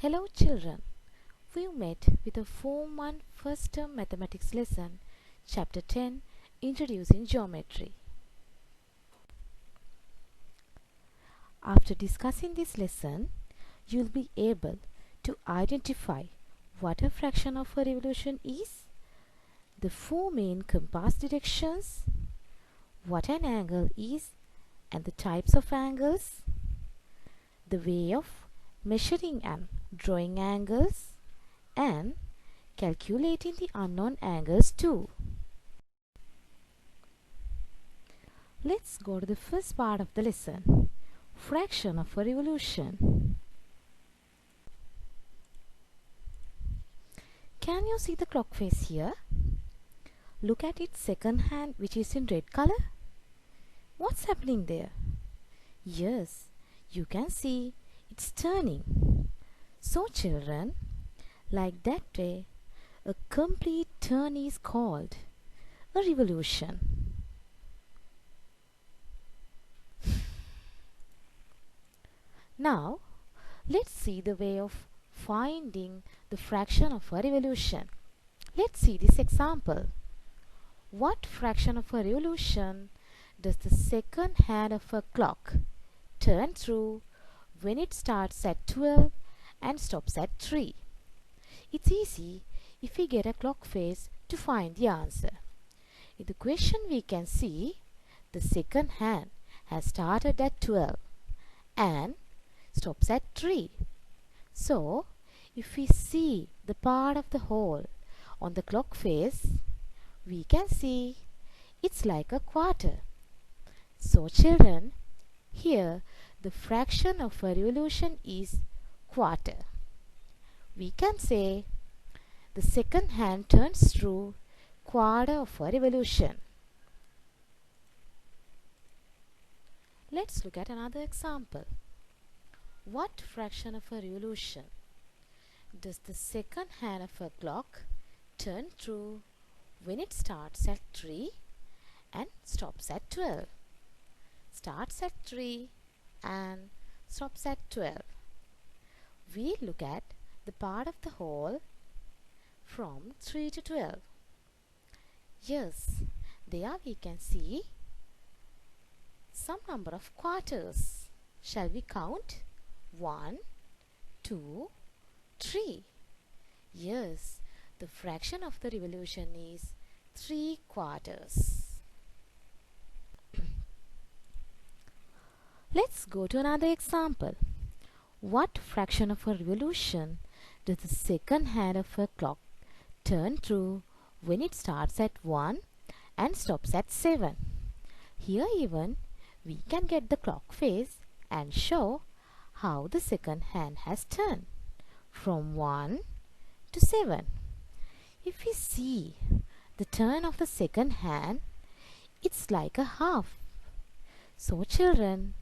Hello children, we met with a Form 1 first term mathematics lesson, chapter 10, Introducing Geometry. After discussing this lesson, you will be able to identify what a fraction of a revolution is, the four main compass directions, what an angle is and the types of angles, the way of measuring and drawing angles, and calculating the unknown angles too. Let's go to the first part of the lesson, fraction of a revolution. Can you see the clock face here? Look at its second hand, which is in red color. What's happening there? Yes, you can see it's turning. So children, like that way, a complete turn is called a revolution. Now, let's see the way of finding the fraction of a revolution. Let's see this example. What fraction of a revolution does the second hand of a clock turn through when it starts at 12 and stops at 3? It's easy if we get a clock face to find the answer. In the question we can see the second hand has started at 12 and stops at 3. So, if we see the part of the hole on the clock face, we can see it's like a quarter. So children, here the fraction of a revolution is quarter. We can say the second hand turns through quarter of a revolution. Let's look at another example. What fraction of a revolution does the second hand of a clock turn through when it starts at 3 and stops at 12? Starts at 3 and stops at 12. We look at the part of the hole from 3 to 12. Yes, there we can see some number of quarters. Shall we count? 1, 2, 3. Yes, the fraction of the revolution is 3 quarters. Let's go to another example. What fraction of a revolution does the second hand of a clock turn through when it starts at 1 and stops at 7? Here even we can get the clock face and show how the second hand has turned from 1 to 7. If we see the turn of the second hand, it's like a half. So children,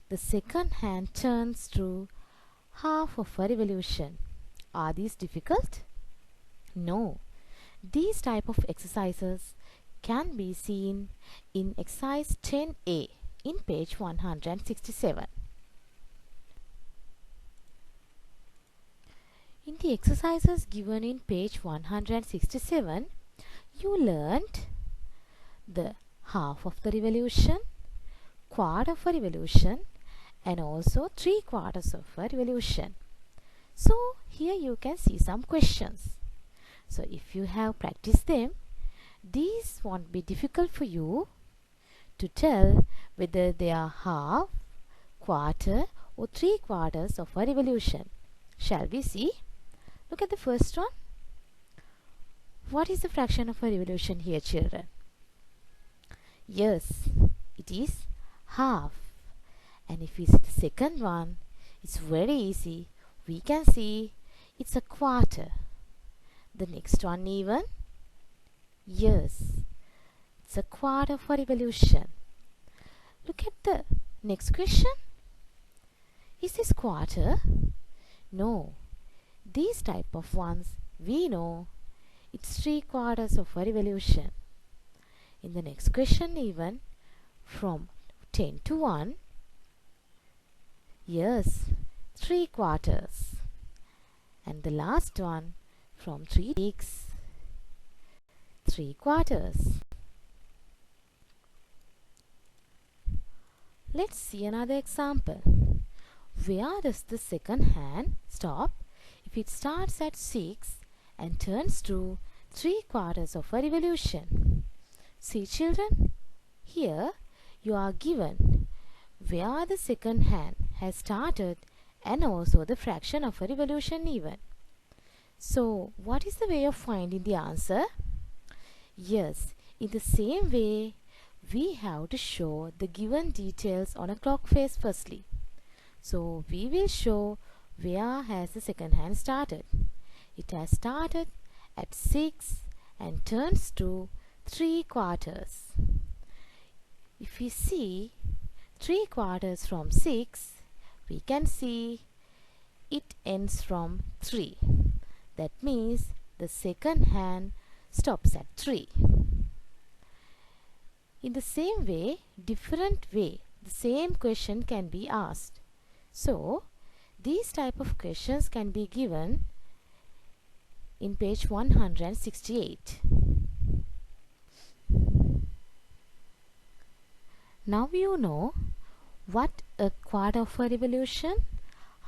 the second hand turns through half of a revolution. Are these difficult? No. These type of exercises can be seen in exercise 10A in page 167. In the exercises given in page 167, you learned the half of the revolution, quarter of a revolution, and also 3/4 of a revolution. So here you can see some questions. So if you have practiced them, these won't be difficult for you to tell whether they are half, quarter, or 3/4 of a revolution. Shall we see? Look at the first one. What is the fraction of a revolution here, children? Yes, it is half. And if we see the second one, it's very easy. We can see it's a quarter. The next one even? Yes, it's a quarter of a revolution. Look at the next question. Is this quarter? No. These type of ones, we know it's 3/4 of a revolution. In the next question even, from 10 to 1, yes, 3/4. And the last one from 3 to 6, 3/4. Let's see another example. Where does the second hand stop if it starts at 6 and turns to 3/4 of a revolution? See children, here you are given where the second hand has started and also the fraction of a revolution even. So what is the way of finding the answer? Yes, in the same way, we have to show the given details on a clock face firstly. So we will show where has the second hand started. It has started at 6 and turns to 3/4. If we see 3/4 from 6, we can see it ends from 3. That means the second hand stops at 3. In the same way, different way, the same question can be asked. So, these type of questions can be given in page 168. Now you know what a quarter of a revolution,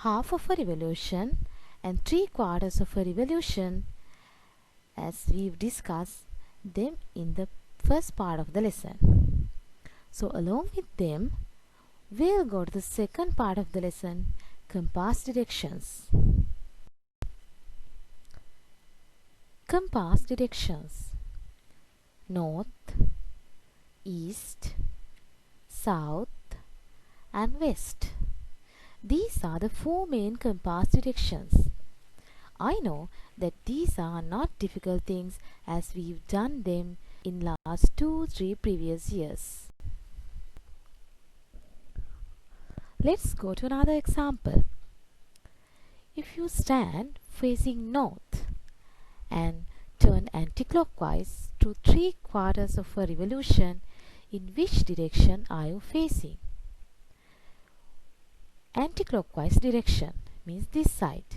half of a revolution and 3/4 of a revolution, as we've discussed them in the first part of the lesson. So along with them, we'll go to the second part of the lesson, compass directions. Compass directions: north, east, south and west. These are the 4 main compass directions. I know that these are not difficult things as we've done them in last 2-3 previous years. Let's go to another example. If you stand facing north and turn anti-clockwise to 3/4 of a revolution, in which direction are you facing? Anti-clockwise direction means this side.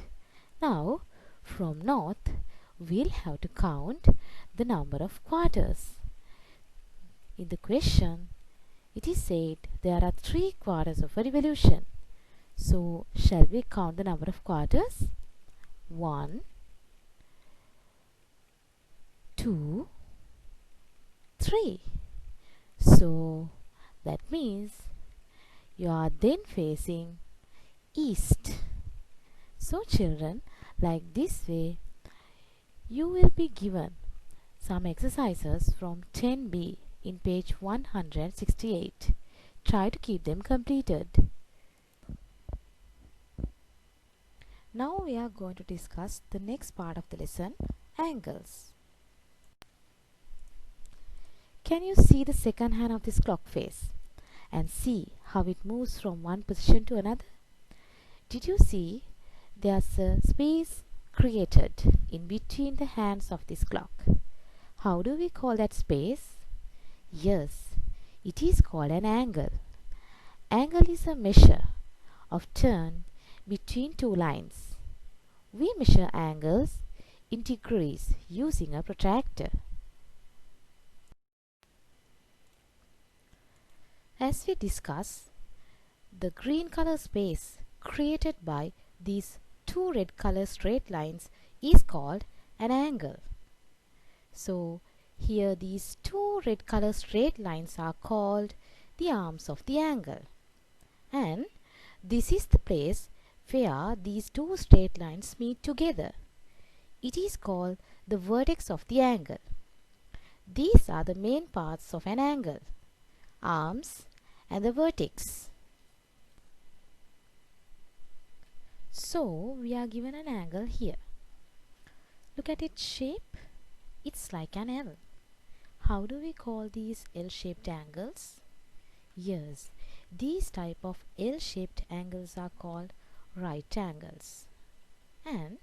Now, from north, we'll have to count the number of quarters. In the question, it is said there are 3/4 of a revolution. So, shall we count the number of quarters? 1, 2, 3. So, that means you are then facing east. So children, like this way, you will be given some exercises from 10b in page 168. Try to keep them completed. Now we are going to discuss the next part of the lesson, angles. Can you see the second hand of this clock face and see how it moves from one position to another? Did you see there's a space created in between the hands of this clock? How do we call that space? Yes, it is called an angle. Angle is a measure of turn between two lines. We measure angles in degrees using a protractor. As we discuss, the green color space created by these two red color straight lines is called an angle. So here these two red color straight lines are called the arms of the angle. And this is the place where these two straight lines meet together. It is called the vertex of the angle. These are the main parts of an angle: arms and the vertex. So we are given an angle here. Look at its shape. It's like an L. How do we call these L-shaped angles? Yes, these type of L-shaped angles are called right angles. And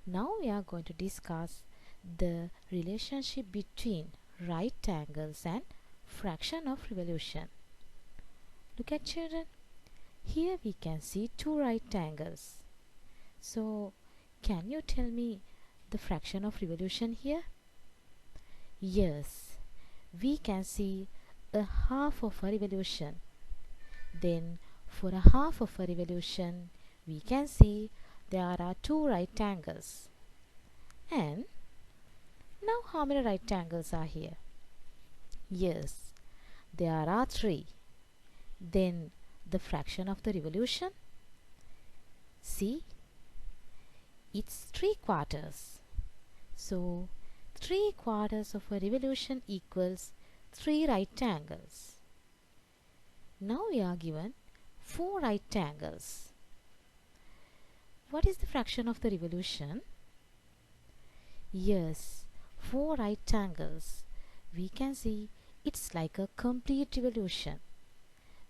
now we are going to discuss the relationship between right angles and fraction of revolution. Look at children. Here we can see two right angles. So Can you tell me the fraction of revolution here? Yes, we can see a half of a revolution. Then for a half of a revolution, we can see there are two right angles. And now how many right angles are here? Yes, there are three. Then the fraction of the revolution? See, it's 3/4. So 3/4 of a revolution equals 3 right angles. Now we are given 4 right angles. What is the fraction of the revolution? Yes, 4 right angles. We can see it's like a complete revolution.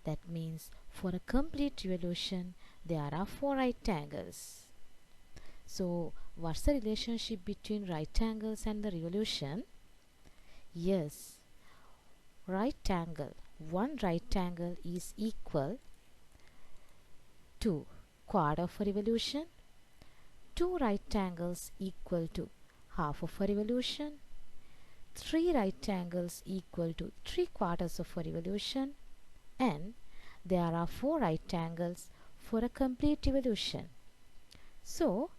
That means for a complete revolution there are 4 right angles. So what's the relationship between right angles and the revolution? Yes, one right angle is equal to quarter of a revolution. Two right angles equal to half of a revolution. Three right angles equal to 3/4 of a revolution. And there are 4 right angles for a complete revolution. So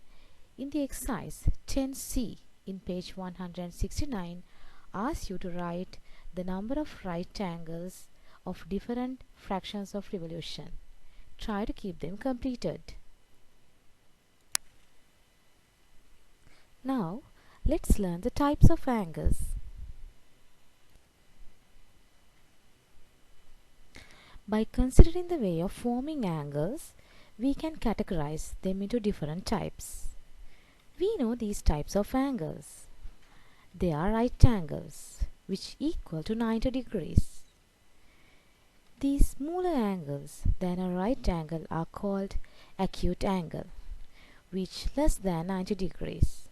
in the exercise 10C in page 169 asks you to write the number of right angles of different fractions of revolution. Try to keep them completed. Now let's learn the types of angles. By considering the way of forming angles, we can categorize them into different types. We know these types of angles. They are right angles, which equal to 90 degrees. These smaller angles than a right angle are called acute angle, which less than 90 degrees.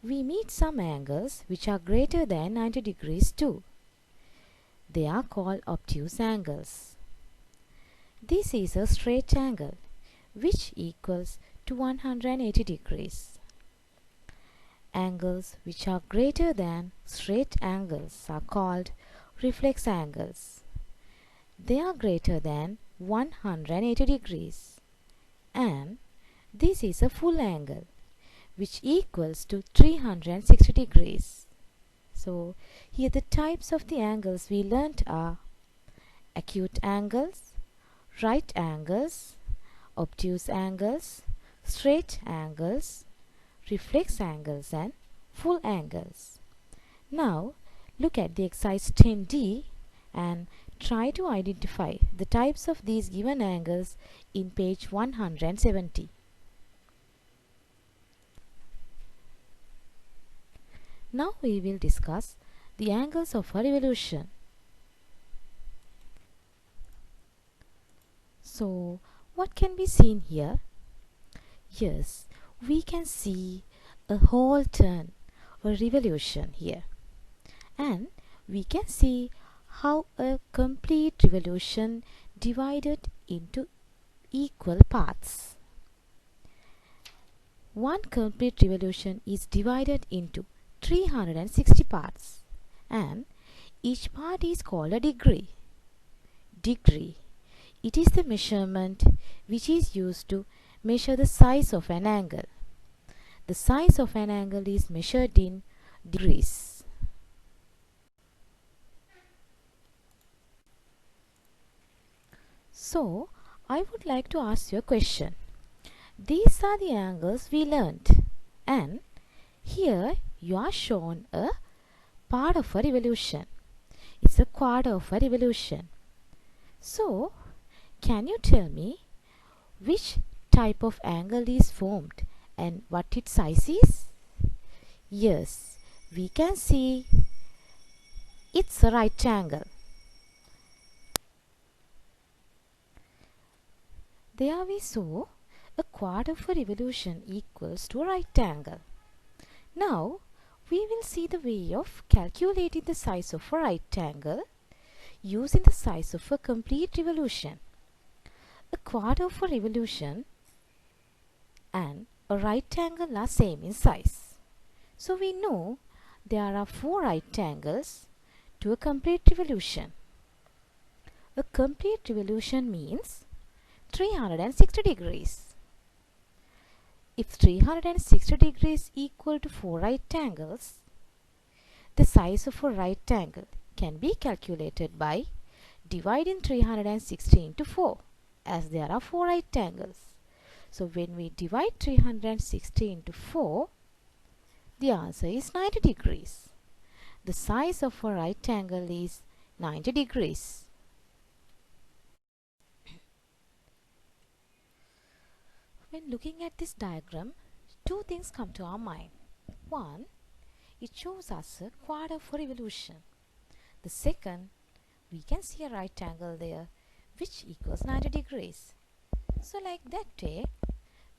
We meet some angles which are greater than 90 degrees too. They are called obtuse angles. This is a straight angle, which equals to 180 degrees. Angles which are greater than straight angles are called reflex angles. They are greater than 180 degrees. And this is a full angle, which equals to 360 degrees. So here the types of the angles we learnt are acute angles, right angles, obtuse angles, straight angles, reflex angles and full angles. Now look at the exercise 10D and try to identify the types of these given angles in page 170. Now we will discuss the angles of a revolution. So what can be seen here? Yes, we can see a whole turn or revolution here, and we can see how a complete revolution divided into equal parts. One complete revolution is divided into 360 parts, and each part is called a degree. Degree, it is the measurement which is used to measure the size of an angle. The size of an angle is measured in degrees. So, I would like to ask you a question. These are the angles we learnt, and here you are shown a part of a revolution. It's a quarter of a revolution. So, can you tell me which type of angle is formed and what its size is? Yes, we can see it's a right angle. There we saw a quarter of a revolution equals to a right angle. Now we will see the way of calculating the size of a right angle using the size of a complete revolution. A quarter of a revolution and a right angle are same in size. So we know there are 4 right angles to a complete revolution. A complete revolution means 360 degrees. If 360 degrees equal to 4 right angles, the size of a right angle can be calculated by dividing 360 into 4, as there are 4 right angles. So when we divide 360 into 4, the answer is 90 degrees. The size of a right angle is 90 degrees. When looking at this diagram, two things come to our mind. One, it shows us a quarter of a revolution. The second, we can see a right angle there which equals 90 degrees. So like that way,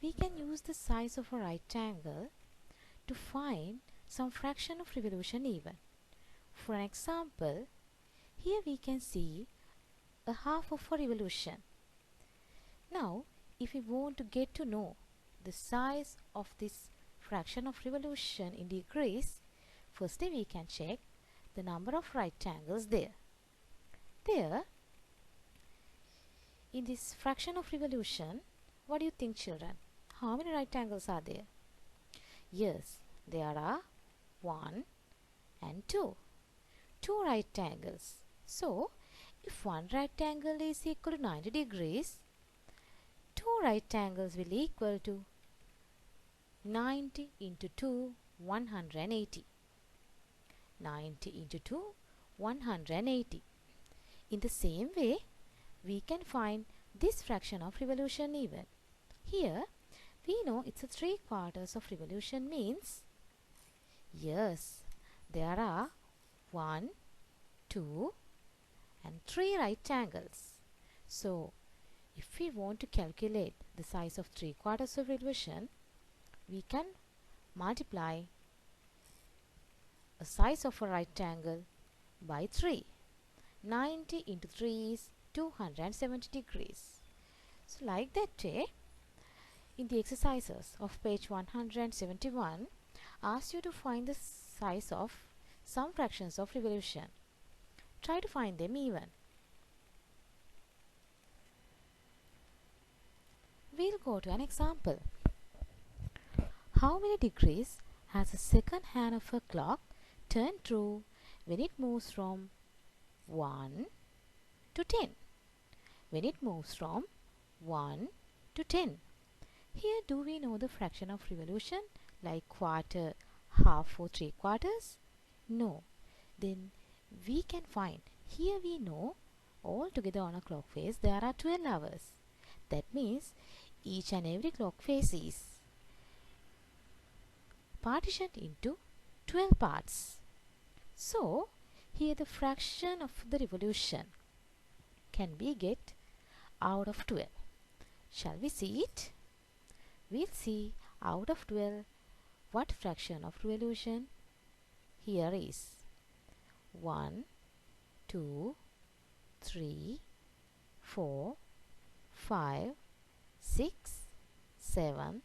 we can use the size of a right angle to find some fraction of revolution even. For an example, here we can see a half of a revolution. Now, if we want to get to know the size of this fraction of revolution in degrees, firstly we can check the number of right angles there. There, in this fraction of revolution, what do you think, children? How many right angles are there? Yes, there are 1 and 2. 2 right angles. So, if one right angle is equal to 90 degrees, 2 right angles will equal to 90 into 2, 180. 90 into 2, 180. In the same way, we can find this fraction of revolution even. Here, we know it's a 3/4 of revolution means, yes, there are 1, 2 and 3 right angles. So, if we want to calculate the size of 3/4 of revolution, we can multiply a size of a right angle by 3. 90 into 3 is 270 degrees. So like that way, in the exercises of page 171, asks you to find the size of some fractions of revolution. Try to find them even. We'll go to an example. How many degrees has the second hand of a clock turned true when it moves from 1 to 10? When it moves from 1 to 10. Here do we know the fraction of revolution like quarter, half or 3/4? No. Then we can find, here we know altogether on a clock face there are 12 hours. That means each and every clock face is partitioned into 12 parts. So here the fraction of the revolution can be get out of 12. Shall we see it? We'll see out of 12 what fraction of revolution here is. 1, 2, 3, 4, 5, 6, 7,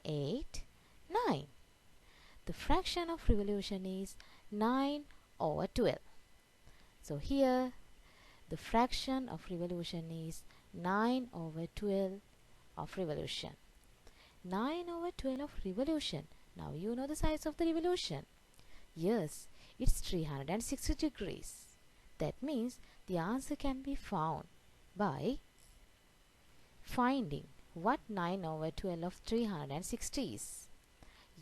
8, 9. The fraction of revolution is 9 over 12. So here the fraction of revolution is 9 over 12 of revolution. 9 over 12 of revolution. Now you know the size of the revolution. Yes, it's 360 degrees. That means the answer can be found by finding what 9 over 12 of 360 is.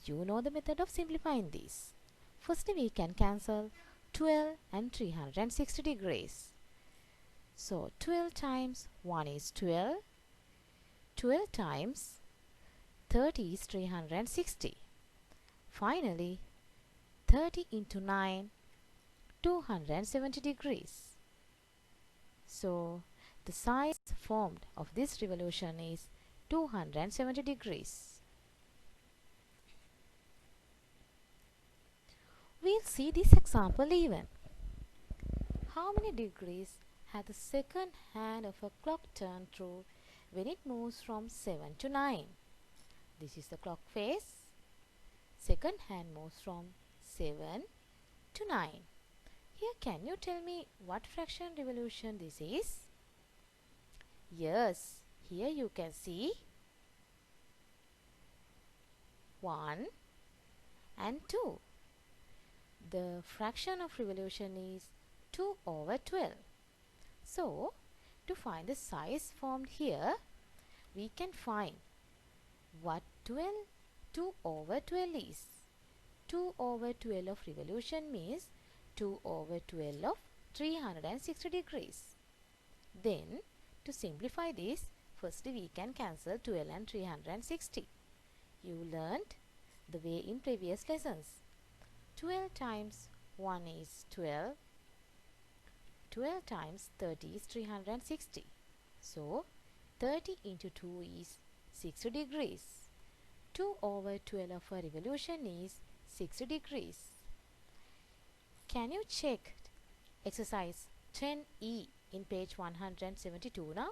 You know the method of simplifying this. Firstly, we can cancel 12 and 360 degrees. So 12 times 1 is 12. 12 times 30 is 360. Finally, 30 into 9, 270 degrees. So the size formed of this revolution is 270 degrees. We'll see this example even. How many degrees has the second hand of a clock turned through when it moves from 7 to 9? This is the clock face. Second hand moves from 7 to 9. Here, can you tell me what fraction revolution this is? Yes, here you can see 1 and 2. The fraction of revolution is 2 over 12. So, to find the size formed here, we can find what 2 over 12 is. 2 over 12 of revolution means 2 over 12 of 360 degrees. Then, to simplify this, firstly we can cancel 12 and 360. You learned the way in previous lessons. 12 times 1 is 12. 12 times 30 is 360. So, 30 into 2 is 60 degrees. 2 over 12 of a revolution is 60 degrees. Can you check exercise 10E in page 172 now?